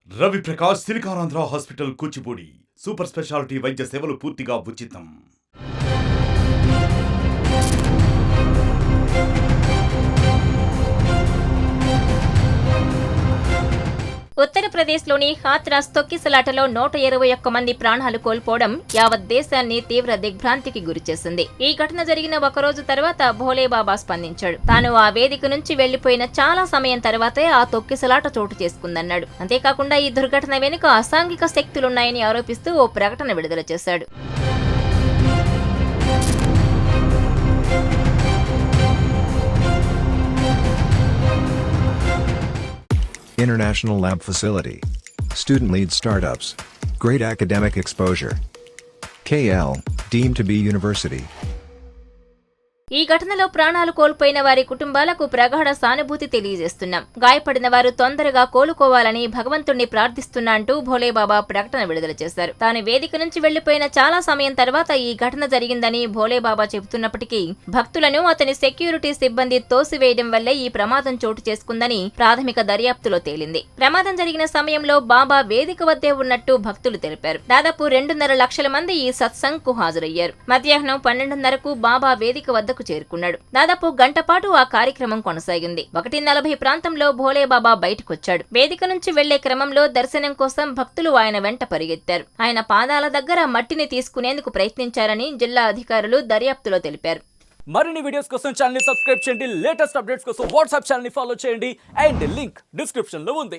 Ravi Prakash Siliconandhra hospital Kuchipudi super speciality వైద్య సేవలు పూర్తిగా ఉచితం. ఉత్తరప్రదేశ్లోని హాత్రాస్ తొక్కిసలాటలో 121 మంది ప్రాణాలు కోల్పోవడం యావత్ దేశాన్ని తీవ్ర దిగ్భ్రాంతికి గురిచేసింది. ఈ ఘటన జరిగిన ఒకరోజు తర్వాత భోలేబాబా స్పందించాడు. తాను ఆ వేదిక నుంచి వెళ్లిపోయిన చాలా సమయం తర్వాతే ఆ తొక్కిసలాట చోటు చేసుకుందన్నాడు. అంతేకాకుండా ఈ దుర్ఘటన వెనుక అసాంఘిక శక్తులున్నాయని ఆరోపిస్తూ ఓ ప్రకటన విడుదల చేశాడు. International Lab Facility. Student lead startups. Great academic exposure. KL, deemed to be university. ఈ ఘటనలో ప్రాణాలు కోల్పోయిన వారి కుటుంబాలకు ప్రగాఢ సానుభూతి తెలియజేస్తున్నాం. గాయపడిన వారు తొందరగా కోలుకోవాలని భగవంతుణ్ణి ప్రార్థిస్తున్నా అంటూ భోలేబాబా ప్రకటన విడుదల చేశారు. తాను వేదిక నుంచి వెళ్లిపోయిన చాలా సమయం తర్వాత ఈ ఘటన జరిగిందని భోలేబాబా చెబుతున్నప్పటికీ భక్తులను అతని సెక్యూరిటీ సిబ్బంది తోసివేయడం వల్లే ఈ ప్రమాదం చోటు చేసుకుందని ప్రాథమిక దర్యాప్తులో తేలింది. ప్రమాదం జరిగిన సమయంలో బాబా వేదిక వద్దే ఉన్నట్టు భక్తులు తెలిపారు. దాదాపు 2.5 లక్షల మంది ఈ సత్సంగ్ కు హాజరయ్యారు. మధ్యాహ్నం 12:30కు బాబా వేదిక వద్దకు చేరుకున్నాడు. దాదాపు గంట పాటు ఆ కార్యక్రమం కొనసాగింది. 1:40 ప్రాంతంలో భోలేబాబా బయటకొచ్చాడు. వేదిక నుంచి వెళ్లే క్రమంలో దర్శనం కోసం భక్తులు ఆయన వెంట పరిగెత్తారు. ఆయన పాదాల దగ్గర మట్టిని తీసుకునేందుకు ప్రయత్నించారని జిల్లా అధికారులు దర్యాప్తులో తెలిపారు. మరిన్ని వీడియోస్ కోసం ఛానల్ ని సబ్స్క్రైబ్ చేయండి. లేటెస్ట్ అప్డేట్స్ కోసం వాట్సాప్ ఛానల్ ని ఫాలో చేయండి. అండ్ లింక్ డిస్క్రిప్షన్ లో ఉంది.